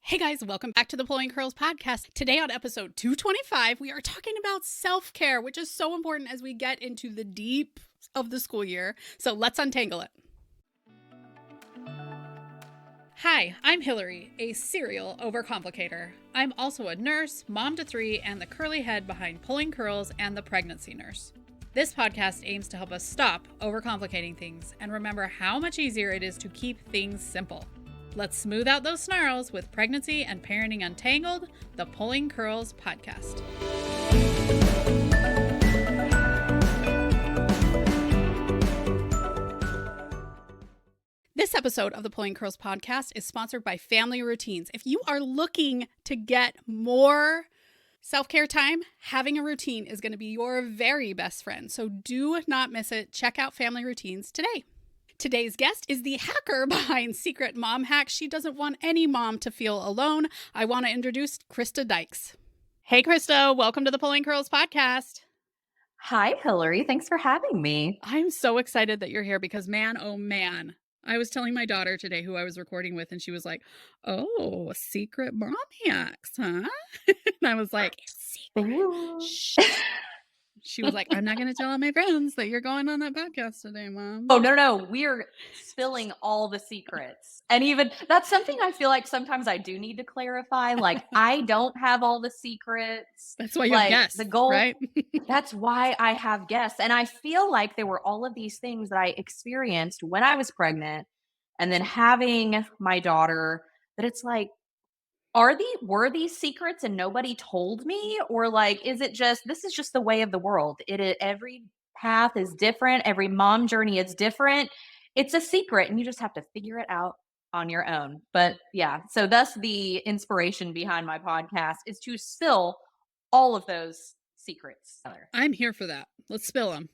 Hey guys, welcome back to the Pulling Curls podcast. Today on episode 225, we are talking about self-care, which is so important as we get into the deep of the school year. So let's untangle it. Hi, I'm Hillary, a serial overcomplicator. I'm also a nurse, mom to 3, and the curly head behind Pulling Curls and the Pregnancy Nurse. This podcast aims to help us stop overcomplicating things and remember how much easier it is to keep things simple. Let's smooth out those snarls with Pregnancy and Parenting Untangled, the Pulling Curls podcast. This episode of the Pulling Curls podcast is sponsored by Family Routines. If you are looking to get more self-care time, having a routine is going to be your very best friend. So do not miss it. Check out Family Routines today. Today's guest is the hacker behind Secret Mom Hacks. She doesn't want any mom to feel alone. I want to introduce Krista Dykes. Hey, Krista. Welcome to the Pulling Curls podcast. Hi, Hillary. Thanks for having me. I'm so excited that you're here because, man, oh, man. I was telling my daughter today who I was recording with, and she was like, oh, Secret Mom Hacks, huh? And I was like, secret. Shh. She was like, I'm not going to tell all my friends that you're going on that podcast today, Mom. Oh, no. We're spilling all the secrets. And even that's something I feel like sometimes I do need to clarify. Like, I don't have all the secrets. That's why you have guests, the goal, right? That's why I have guests. And I feel like there were all of these things that I experienced when I was pregnant and then having my daughter that it's like, were these secrets and nobody told me? Or like, is it just, this is just the way of the world. Every path is different. Every mom journey is different. It's a secret and you just have to figure it out on your own. But yeah, so thus the inspiration behind my podcast is to spill all of those secrets. I'm here for that. Let's spill them.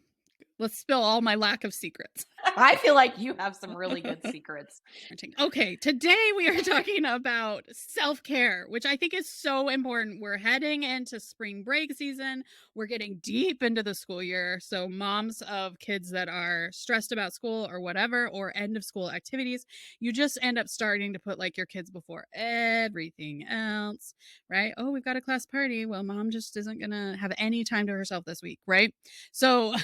Let's spill all my lack of secrets. I feel like you have some really good secrets. Okay, today we are talking about self-care, which I think is so important. We're heading into spring break season. We're getting deep into the school year. So moms of kids that are stressed about school or whatever, or end of school activities, you just end up starting to put like your kids before everything else, right? Oh, we've got a class party. Well, mom just isn't going to have any time to herself this week, right? So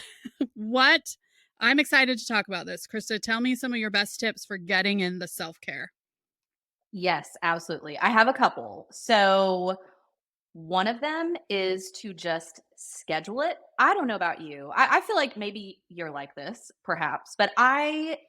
what? I'm excited to talk about this. Krista, tell me some of your best tips for getting in the self-care. Yes, absolutely. I have a couple. So one of them is to just schedule it. I don't know about you. I feel like maybe you're like this, perhaps, but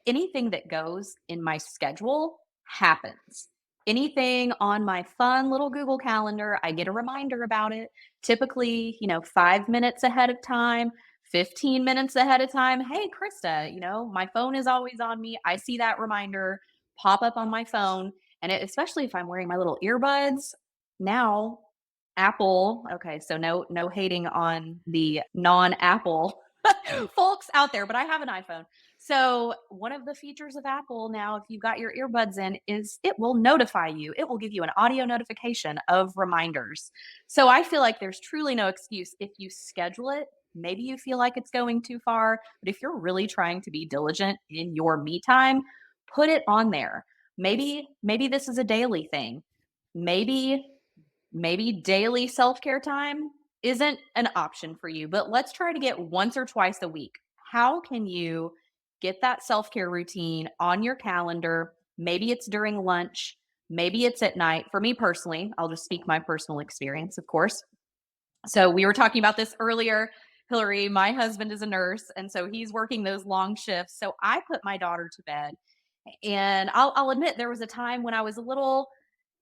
anything that goes in my schedule happens. Anything on my fun little Google Calendar, I get a reminder about it. Typically, 5 minutes ahead of time. 15 minutes ahead of time. Hey, Krista, my phone is always on me. I see that reminder pop up on my phone. And especially if I'm wearing my little earbuds now, Apple. Okay. So no hating on the non-Apple folks out there, but I have an iPhone. So one of the features of Apple now, if you've got your earbuds in, is it will notify you. It will give you an audio notification of reminders. So I feel like there's truly no excuse if you schedule it. Maybe you feel like it's going too far, but if you're really trying to be diligent in your me time, put it on there. Maybe this is a daily thing. Maybe daily self-care time isn't an option for you, but let's try to get once or twice a week. How can you get that self-care routine on your calendar? Maybe it's during lunch, maybe it's at night. For me personally, I'll just speak my personal experience, of course. So we were talking about this earlier. Hillary, my husband is a nurse, and so he's working those long shifts. So I put my daughter to bed, and I'll admit there was a time when I was a little,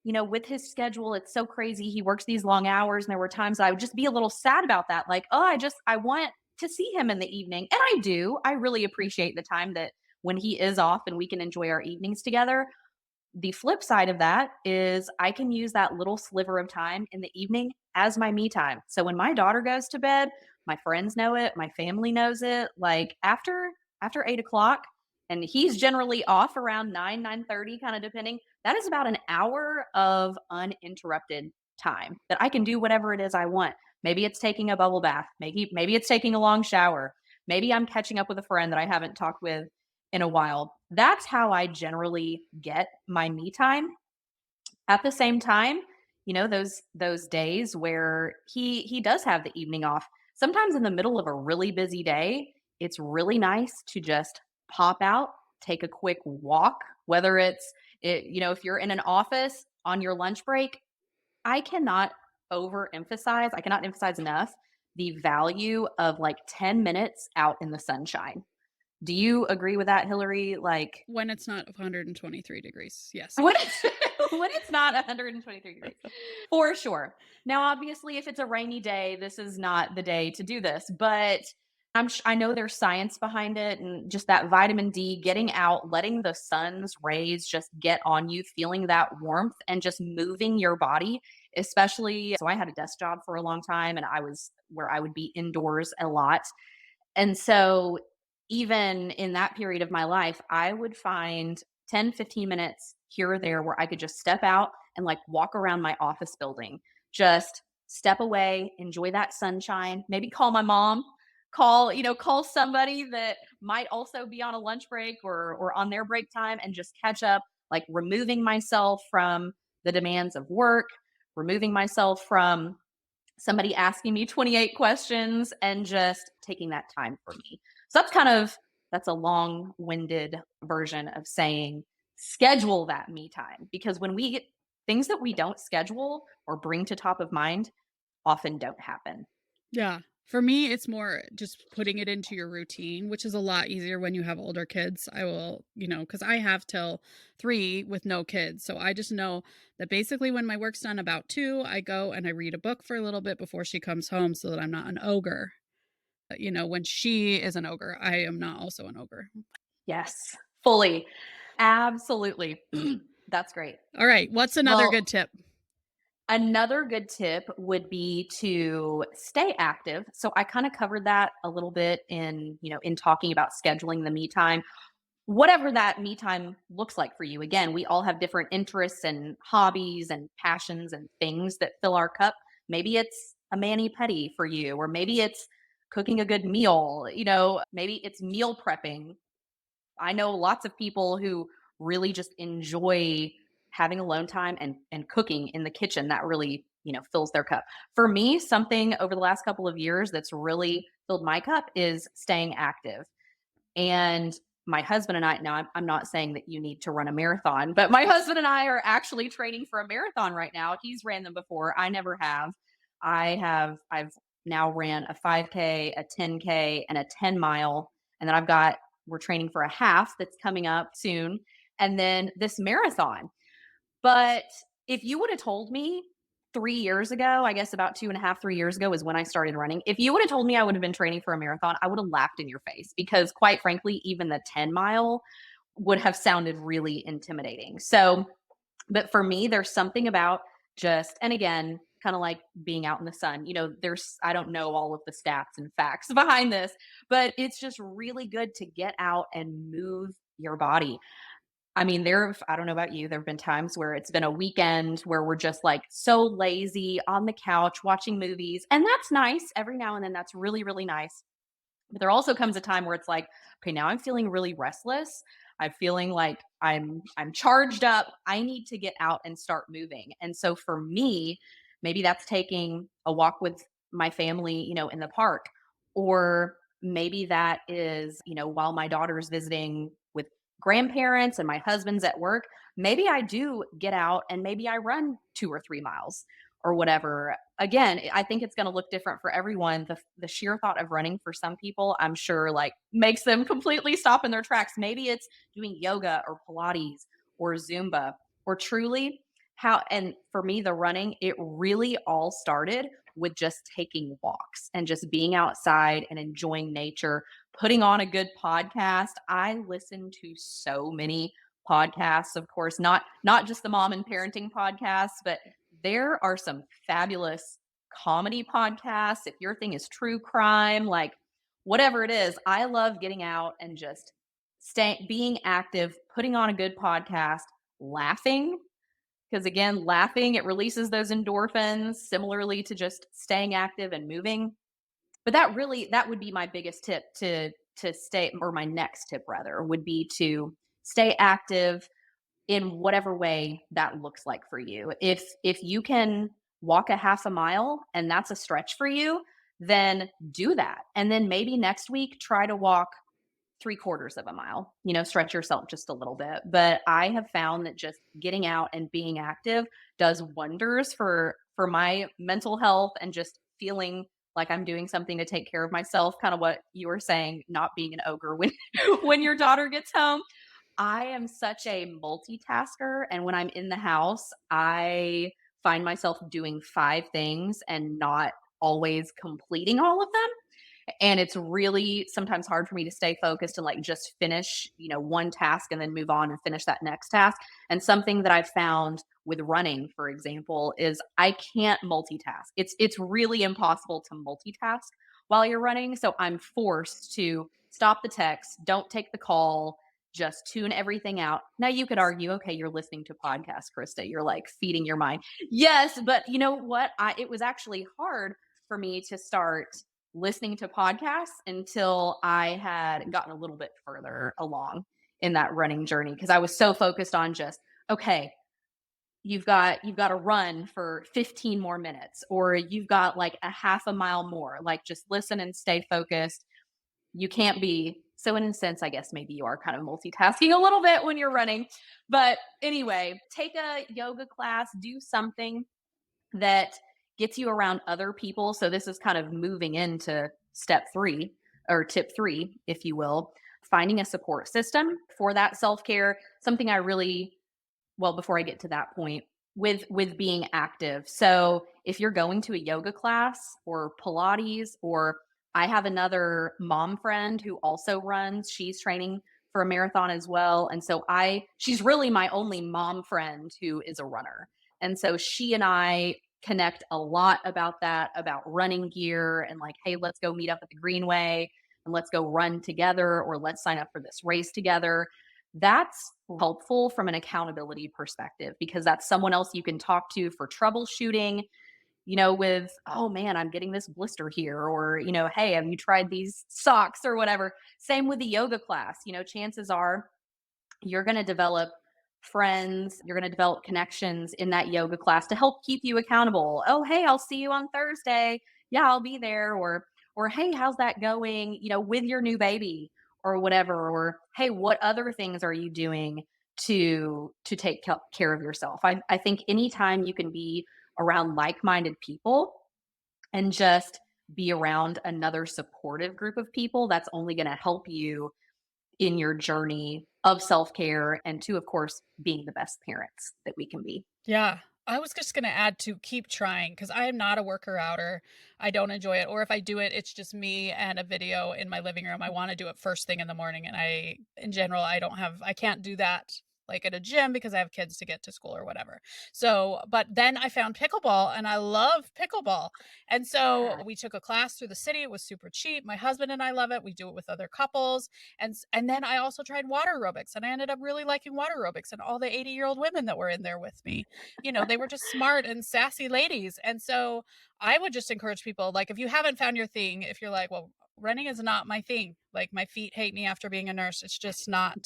with his schedule, it's so crazy. He works these long hours, and there were times I would just be a little sad about that. Like, oh, I want to see him in the evening, and I do. I really appreciate the time that when he is off and we can enjoy our evenings together. The flip side of that is I can use that little sliver of time in the evening as my me time. So when my daughter goes to bed, my friends know it, my family knows it. Like after 8:00, and he's generally off around 9:30, kind of depending. That is about an hour of uninterrupted time that I can do whatever it is I want. Maybe it's taking a bubble bath. Maybe it's taking a long shower. Maybe I'm catching up with a friend that I haven't talked with in a while. That's how I generally get my me time. At the same time, those days where he does have the evening off, sometimes in the middle of a really busy day, it's really nice to just pop out, take a quick walk, whether if you're in an office on your lunch break, I cannot emphasize enough the value of like 10 minutes out in the sunshine. Do you agree with that, Hillary? Like When it's not 123 degrees. Yes. when it's when it's not 123 degrees. For sure. Now, obviously, if it's a rainy day, this is not the day to do this, but I know there's science behind it and just that vitamin D, getting out, letting the sun's rays just get on you, feeling that warmth and just moving your body, especially so I had a desk job for a long time and I was where I would be indoors a lot. And so even in that period of my life, I would find 10, 15 minutes here or there where I could just step out and like walk around my office building, just step away, enjoy that sunshine, maybe call my mom, call somebody that might also be on a lunch break or on their break time and just catch up, like removing myself from the demands of work, removing myself from somebody asking me 28 questions and just taking that time for me. So that's a long-winded version of saying schedule that me time because when we get things that we don't schedule or bring to top of mind often don't happen. Yeah. For me, it's more just putting it into your routine, which is a lot easier when you have older kids. I will, because I have till 3 with no kids. So I just know that basically when my work's done about 2, I go and I read a book for a little bit before she comes home so that I'm not an ogre. When she is an ogre, I am not also an ogre. Yes, fully. Absolutely. That's great. All right. What's another Well, good tip? another good tip would be to stay active. So I kind of covered that a little bit in talking about scheduling the me time. Whatever that me time looks like for you. Again, we all have different interests and hobbies and passions and things that fill our cup. Maybe it's a mani pedi for you, or maybe it's cooking a good meal, maybe it's meal prepping. I know lots of people who really just enjoy having alone time and cooking in the kitchen that really, fills their cup. For me, something over the last couple of years that's really filled my cup is staying active. And my husband and I, now I'm not saying that you need to run a marathon, but my husband and I are actually training for a marathon right now. He's ran them before. I never have. I've now ran a 5K, a 10K, and a 10 mile. And then we're training for a half that's coming up soon. And then this marathon. But if you would have told me 3 years ago, I guess about 2.5, 3 years ago is when I started running. If you would have told me I would have been training for a marathon, I would have laughed in your face because, quite frankly, even the 10 mile would have sounded really intimidating. So, but for me, there's something about and again, kind of like being out in the sun. I don't know all of the stats and facts behind this, but it's just really good to get out and move your body. I mean, I don't know about you, there have been times where it's been a weekend where we're just like so lazy on the couch watching movies. And that's nice. Every now and then that's really, really nice. But there also comes a time where it's like, okay, now I'm feeling really restless. I'm feeling like I'm charged up. I need to get out and start moving. And so for me, maybe that's taking a walk with my family, in the park. Or maybe that is, while my daughter's visiting with grandparents and my husband's at work, maybe I do get out and maybe I run 2 or 3 miles or whatever. Again, I think it's going to look different for everyone. The sheer thought of running for some people, I'm sure, like makes them completely stop in their tracks. Maybe it's doing yoga or Pilates or Zumba or truly and for me, the running, it really all started with just taking walks and just being outside and enjoying nature, putting on a good podcast. I listen to so many podcasts, of course, not just the mom and parenting podcasts, but there are some fabulous comedy podcasts. If your thing is true crime, like whatever it is, I love getting out and just being active, putting on a good podcast, laughing. Because again, laughing, it releases those endorphins, similarly to just staying active and moving. But that would be my biggest tip to stay, or my next tip rather, would be to stay active, in whatever way that looks like for you. If you can walk a half a mile and that's a stretch for you, then do that. And then maybe next week try to walk 3/4 of a mile, stretch yourself just a little bit. But I have found that just getting out and being active does wonders for my mental health and just feeling like I'm doing something to take care of myself, kind of what you were saying, not being an ogre when when your daughter gets home. I am such a multitasker, and when I'm in the house, I find myself doing 5 things and not always completing all of them. And it's really sometimes hard for me to stay focused and like just finish, one task and then move on and finish that next task. And something that I've found with running, for example, is I can't multitask. It's really impossible to multitask while you're running. So I'm forced to stop the text, don't take the call, just tune everything out. Now you could argue, okay, you're listening to podcasts, Krista. You're like feeding your mind. Yes, but you know what? It was actually hard for me to start listening to podcasts until I had gotten a little bit further along in that running journey because I was so focused on just, okay, you've got to run for 15 more minutes or you've got like a half a mile more. Like just listen and stay focused. You can't be so in a sense, I guess maybe you are kind of multitasking a little bit when you're running. But anyway, take a yoga class, do something that gets you around other people. So this is kind of moving into step 3 or tip 3, if you will, finding a support system for that self-care. Something I really well before I get to that point with being active. So if you're going to a yoga class or Pilates or I have another mom friend who also runs, she's training for a marathon as well. And so she's really my only mom friend who is a runner. And so she and I connect a lot about that, about running gear and like, hey, let's go meet up at the Greenway and let's go run together or let's sign up for this race together. That's helpful from an accountability perspective because that's someone else you can talk to for troubleshooting, with, oh man, I'm getting this blister here, or, hey, have you tried these socks or whatever? Same with the yoga class. Chances are you're going to develop friends, you're going to develop connections in that yoga class to help keep you accountable. Oh, hey, I'll see you on Thursday. Yeah, I'll be there. Or hey, how's that going, with your new baby or whatever, or hey, what other things are you doing to take care of yourself? I think anytime you can be around like-minded people and just be around another supportive group of people, that's only going to help you in your journey of self-care and to, of course, being the best parents that we can be. Yeah. I was just gonna add to keep trying because I am not a worker outer. I don't enjoy it. Or if I do it, it's just me and a video in my living room. I want to do it first thing in the morning. And in general, I can't do that like at a gym because I have kids to get to school or whatever. So, but then I found pickleball and I love pickleball. And so Yeah. we took a class through the city. It was super cheap. My husband and I love it. We do it with other couples. And then I also tried water aerobics and I ended up really liking water aerobics and all the 80-year-old women that were in there with me. They were just smart and sassy ladies. And so I would just encourage people, like, if you haven't found your thing, if you're like, well, running is not my thing. Like my feet hate me after being a nurse. It's not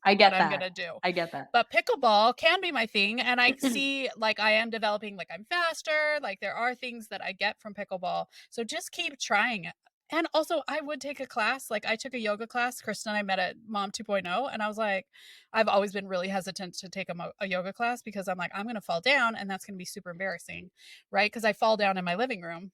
I what get I'm that. gonna do. I get that. But pickleball can be my thing. And I see like I am developing, like I'm faster. Like there are things that I get from pickleball. So just keep trying it. And also I would take a class. Like I took a yoga class. Krista and I met at Mom 2.0. And I was like, I've always been really hesitant to take a yoga class because I'm like, I'm going to fall down and that's going to be super embarrassing. Right. Because I fall down in my living room,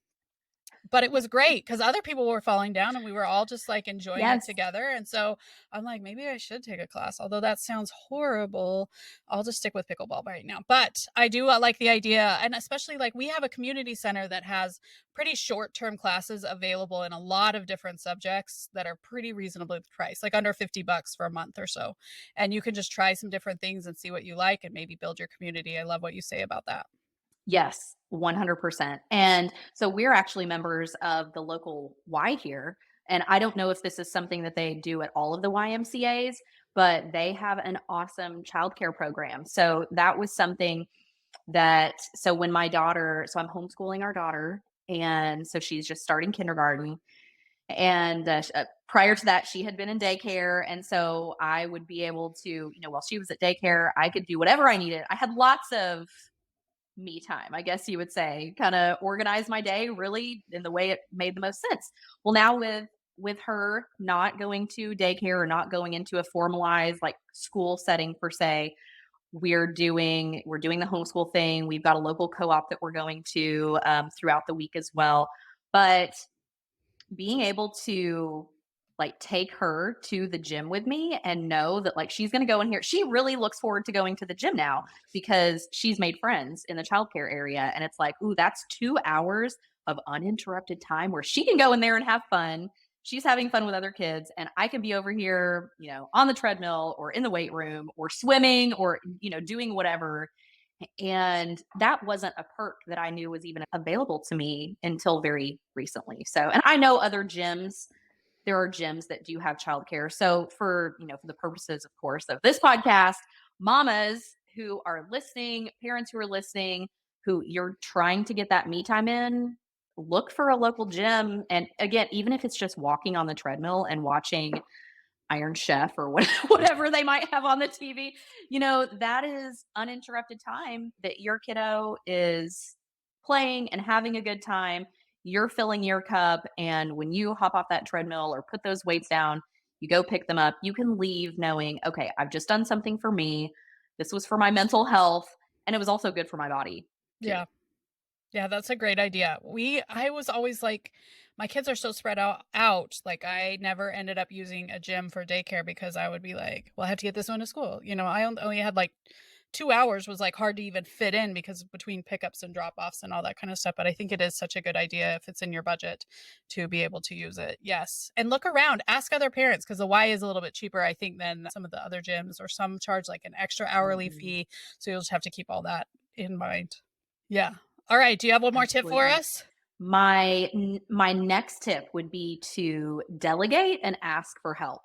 but it was great because other people were falling down and we were all just like enjoying it Yes. together. And so I'm like, maybe I should take a class. Although that sounds horrible. I'll just stick with pickleball right now. But I do like the idea. And especially like we have a community center that has pretty short-term classes available in a lot of different subjects that are pretty reasonably priced, like under $50 for a month or so. And you can just try some different things and see what you like and maybe build your community. I love what you say about that. Yes, 100%. And so we're actually members of the local Y here. And I don't know if this is something that they do at all of the YMCAs, but they have an awesome childcare program. So that was something so when so I'm homeschooling our daughter. And so she's just starting kindergarten. And prior to that, she had been in daycare. And so I would be able to, while she was at daycare, I could do whatever I needed. I had lots of me time, I guess you would say, kind of organize my day really in the way it made the most sense. Well, now with her not going to daycare or not going into a formalized like school setting per se, we're doing the homeschool thing. We've got a local co-op that we're going to throughout the week as well. But being able to like take her to the gym with me and know that like she's going to go in here. She really looks forward to going to the gym now because she's made friends in the childcare area. And it's like, ooh, that's 2 hours of uninterrupted time where she can go in there and have fun. She's having fun with other kids, and I can be over here, on the treadmill or in the weight room or swimming or, doing whatever. And that wasn't a perk that I knew was even available to me until very recently. So, and I know other gyms, there are gyms that do have childcare. So for the purposes, of course, of this podcast, mamas who are listening, parents who are listening, who you're trying to get that me time in, look for a local gym. And again, even if it's just walking on the treadmill and watching Iron Chef or whatever they might have on the TV, that is uninterrupted time that your kiddo is playing and having a good time. You're filling your cup. And when you hop off that treadmill or put those weights down, you go pick them up, you can leave knowing, okay, I've just done something for me. This was for my mental health. And it was also good for my body too. Yeah. Yeah, that's a great idea. I was always like, my kids are so spread out. Like I never ended up using a gym for daycare because I would be like, well, I have to get this one to school. I only had like 2 hours was like hard to even fit in because between pickups and drop offs and all that kind of stuff. But I think it is such a good idea if it's in your budget to be able to use it. Yes. And look around, ask other parents because the Y is a little bit cheaper, I think, than some of the other gyms, or some charge like an extra hourly Mhm. fee. So you'll just have to keep all that in mind. Yeah. All right, do you have one more tip for Absolutely. us? My next tip would be to delegate and ask for help,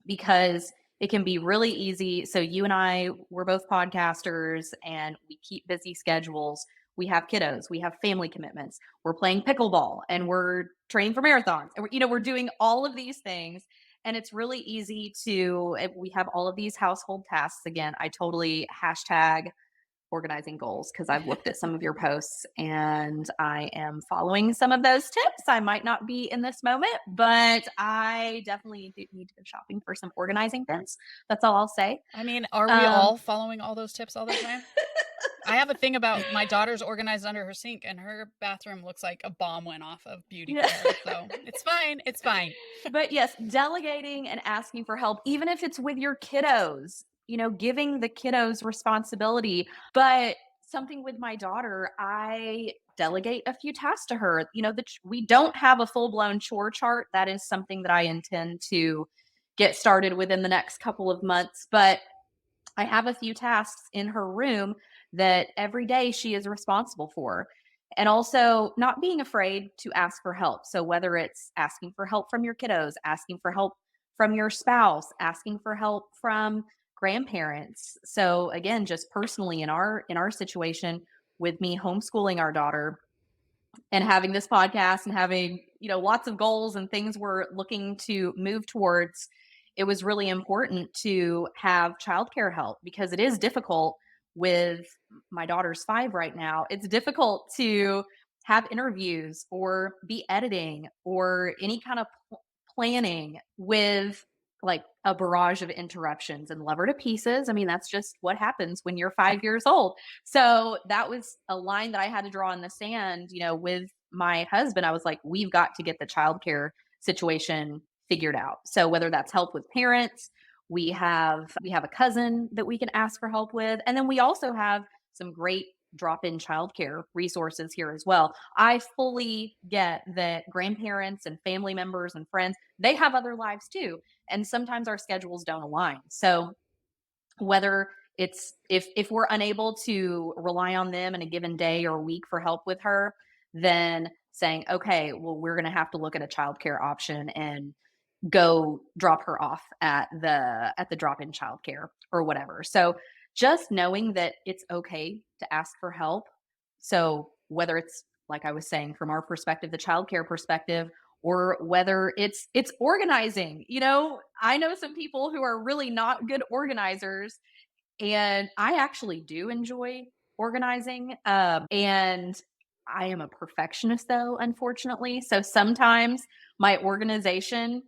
because it can be really easy. So you and I, we're both podcasters and we keep busy schedules. We have kiddos, we have family commitments. We're playing pickleball and we're training for marathons. And we're doing all of these things, and it's really easy to we have all of these household tasks. Again, I totally hashtag organizing goals because I've looked at some of your posts and I am following some of those tips. I might not be in this moment, but I definitely do need to go shopping for some organizing pins. That's all I'll say. I mean, are we Um, all following all those tips all the time? I have a thing about my daughter's organized under her sink, and her bathroom looks like a bomb went off of beauty yeah. care, so it's fine, it's fine. But yes, delegating and asking for help, even if it's with your kiddos, giving the kiddos responsibility. But something with my daughter, I delegate a few tasks to her. We don't have a full blown chore chart. That is something that I intend to get started within the next couple of months. But I have a few tasks in her room that every day she is responsible for. And also not being afraid to ask for help. So whether it's asking for help from your kiddos, asking for help from your spouse, asking for help from grandparents. So again, just personally in our situation with me homeschooling our daughter, and having this podcast and having lots of goals and things we're looking to move towards, it was really important to have childcare help because it is difficult. With my daughter's 5 right now, it's difficult to have interviews or be editing or any kind of planning with like a barrage of interruptions and love her to pieces. I mean, that's just what happens when you're 5 years old. So that was a line that I had to draw in the sand, with my husband. I was like, we've got to get the childcare situation figured out. So whether that's help with parents, we have a cousin that we can ask for help with. And then we also have some great drop-in childcare resources here as well. I fully get that grandparents and family members and friends, they have other lives too. And sometimes our schedules don't align. So whether it's if we're unable to rely on them in a given day or week for help with her, then saying, okay, well, we're going to have to look at a childcare option and go drop her off at the drop-in childcare or whatever. So just knowing that it's okay to ask for help. So whether it's like I was saying from our perspective, the childcare perspective, or whether it's organizing. I know some people who are really not good organizers, and I actually do enjoy organizing. And I am a perfectionist though, unfortunately. So sometimes my organization,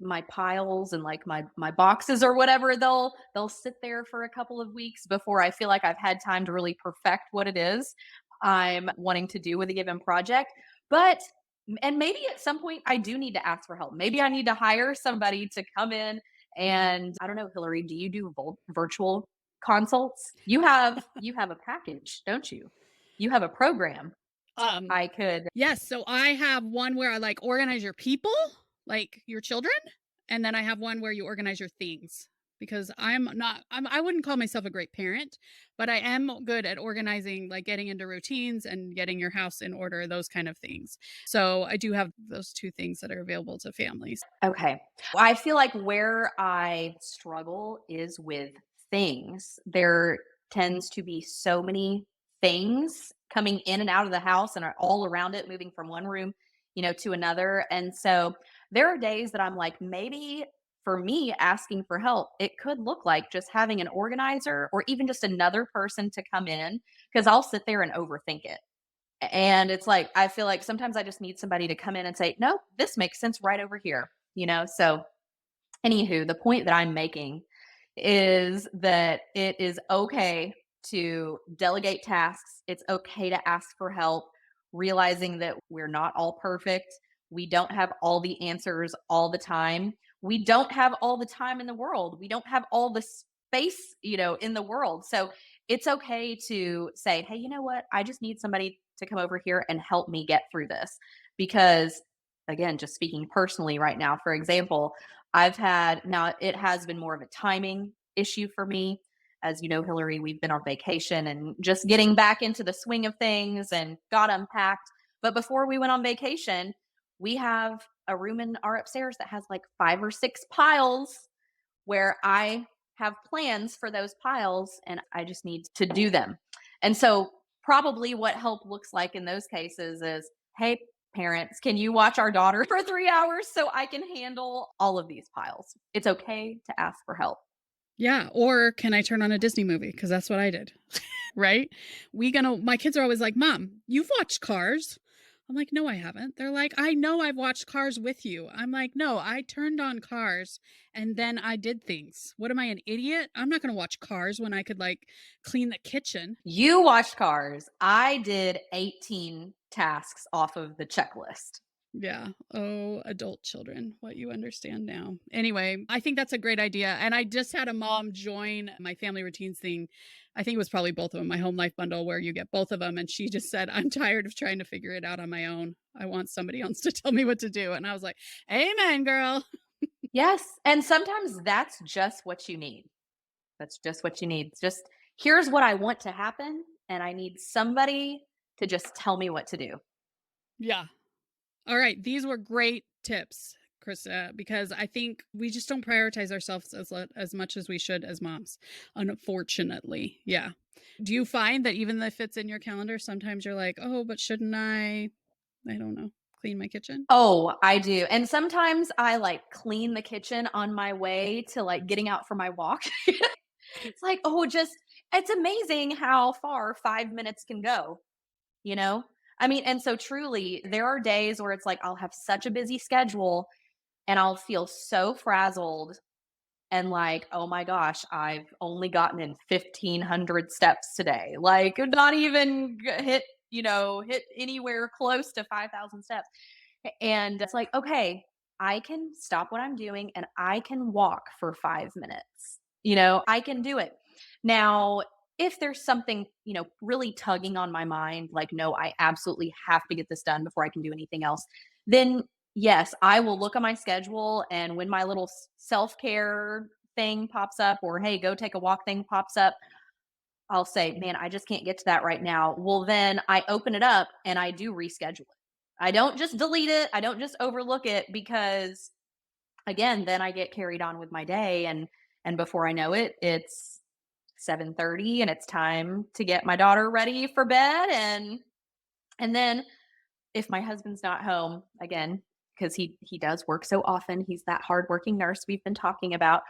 my piles and like my boxes or whatever, they'll sit there for a couple of weeks before I feel like I've had time to really perfect what it is I'm wanting to do with a given project. But and maybe at some point I do need to ask for help. Maybe I need to hire somebody to come in. And I don't know, Hillary, do you do virtual consults? You have a package, don't you? You have a program. Um, I could. yes, so I have one where I, like, organize your people, like your children, and then I have one where you organize your things because I wouldn't call myself a great parent, but I am good at organizing, like, getting into routines and getting your house in order, those kind of things. So, I do have those 2 things that are available to families. Okay. I feel like where I struggle is with things. There tends to be so many things coming in and out of the house and are all around it, moving from one room, to another. And so there are days that I'm like, maybe for me asking for help, it could look like just having an organizer or even just another person to come in because I'll sit there and overthink it. And it's like, I feel like sometimes I just need somebody to come in and say, no, this makes sense right over here. So, anywho, the point that I'm making is that it is okay to delegate tasks. It's okay to ask for help, realizing that we're not all perfect. We don't have all the answers all the time. We don't have all the time in the world. We don't have all the space, in the world. So it's okay to say, hey, you know what? I just need somebody to come over here and help me get through this. Because, again, just speaking personally right now, for example, now it has been more of a timing issue for me. As you know, Hillary, we've been on vacation and just getting back into the swing of things and got unpacked. But before we went on vacation, we have a room in our upstairs that has like 5 or 6 piles where I have plans for those piles and I just need to do them. And so, probably what help looks like in those cases is, hey, parents, can you watch our daughter for 3 hours so I can handle all of these piles? It's okay to ask for help. Yeah, or can I turn on a Disney movie? Because that's what I did, right? My kids are always like, "Mom, you've watched Cars." I'm like, "No, I haven't." They're like, "I know I've watched Cars with you." I'm like, "No, I turned on Cars and then I did things. What am I, an idiot? I'm not gonna watch Cars when I could, like, clean the kitchen." You watched Cars. I did 18 tasks off of the checklist. Yeah. Oh, adult children, what you understand now. Anyway, I think that's a great idea. And I just had a mom join my family routines thing. I think it was probably both of them, my home life bundle where you get both of them. And she just said, I'm tired of trying to figure it out on my own. I want somebody else to tell me what to do. And I was like, Amen, girl. Yes. And sometimes that's just what you need. That's just what you need. It's just, here's what I want to happen. And I need somebody to just tell me what to do. Yeah. All right. These were great tips, Krista, because I think we just don't prioritize ourselves as much as we should as moms, unfortunately. Yeah. Do you find that even if it's in your calendar, sometimes you're like, oh, but shouldn't I don't know, clean my kitchen? Oh, I do. And sometimes I like clean the kitchen on my way to like getting out for my walk. It's like, oh, it's amazing how far 5 minutes can go, you know? I mean, and so truly, there are days where it's like I'll have such a busy schedule and I'll feel so frazzled and like, oh my gosh, I've only gotten in 1,500 steps today. Like, not even hit anywhere close to 5,000 steps. And it's like, okay, I can stop what I'm doing and I can walk for 5 minutes. I can do it. Now, if there's something, really tugging on my mind, like, no, I absolutely have to get this done before I can do anything else, then yes, I will look at my schedule. And when my little self care thing pops up, or hey, go take a walk thing pops up, I'll say, man, I just can't get to that right now. Well, then I open it up and I do reschedule it. I don't just delete it. I don't just overlook it because again, then I get carried on with my day and before I know it, it's 7:30 and it's time to get my daughter ready for bed and then if my husband's not home, again, because he does work so often. He's that hardworking nurse we've been talking about.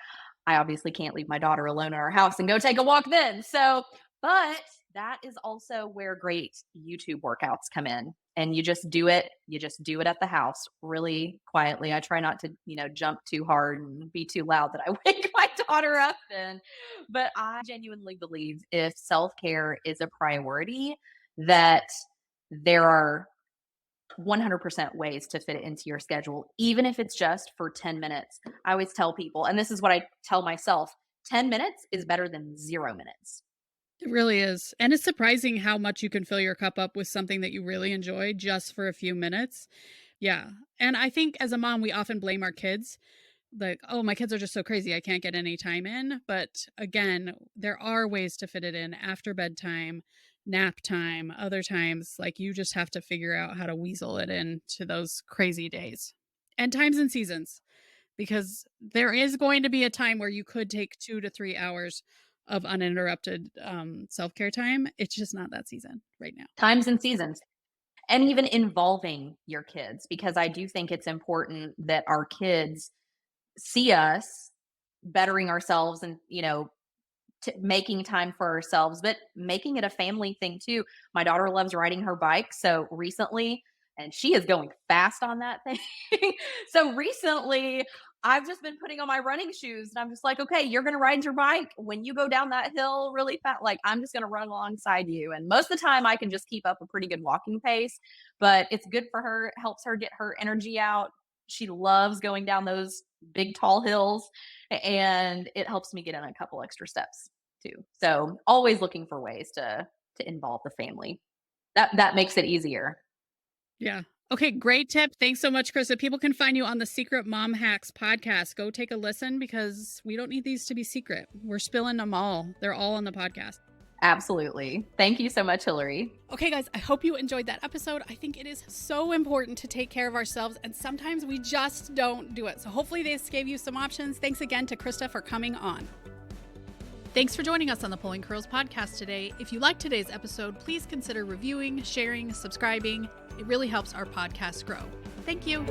I obviously can't leave my daughter alone in our house and go take a walk then. So, but that is also where great YouTube workouts come in. And you just do it. You just do it at the house really quietly. I try not to, jump too hard and be too loud that I wake my daughter up then. But I genuinely believe if self care is a priority, that there are 100% ways to fit it into your schedule, even if it's just for 10 minutes. I always tell people, and this is what I tell myself, 10 minutes is better than 0 minutes. It really is. And it's surprising how much you can fill your cup up with something that you really enjoy just for a few minutes. Yeah. And I think as a mom, we often blame our kids. Like, oh, my kids are just so crazy. I can't get any time in. But again, there are ways to fit it in after bedtime, nap time, other times. Like, you just have to figure out how to weasel it in to those crazy days and times and seasons, because there is going to be a time where you could take 2 to 3 hours of uninterrupted self care time. It's just not that season right now. Times and seasons, and even involving your kids, because I do think it's important that our kids see us bettering ourselves and, making time for ourselves, but making it a family thing too. My daughter loves riding her bike. So recently, and she is going fast on that thing. So recently, I've just been putting on my running shoes and I'm just like, okay, you're going to ride your bike. When you go down that hill really fast, like I'm just going to run alongside you. And most of the time, I can just keep up a pretty good walking pace, but it's good for her. It helps her get her energy out. She loves going down those big, tall hills, and it helps me get in a couple extra steps too. So always looking for ways to involve the family. That makes it easier. Yeah. Okay, great tip. Thanks so much, Krista. People can find you on the Secret Mom Hacks podcast. Go take a listen because we don't need these to be secret. We're spilling them all. They're all on the podcast. Absolutely. Thank you so much, Hillary. Okay, guys, I hope you enjoyed that episode. I think it is so important to take care of ourselves, and sometimes we just don't do it. So hopefully this gave you some options. Thanks again to Krista for coming on. Thanks for joining us on the Pulling Curls podcast today. If you liked today's episode, please consider reviewing, sharing, subscribing. It really helps our podcast grow. Thank you.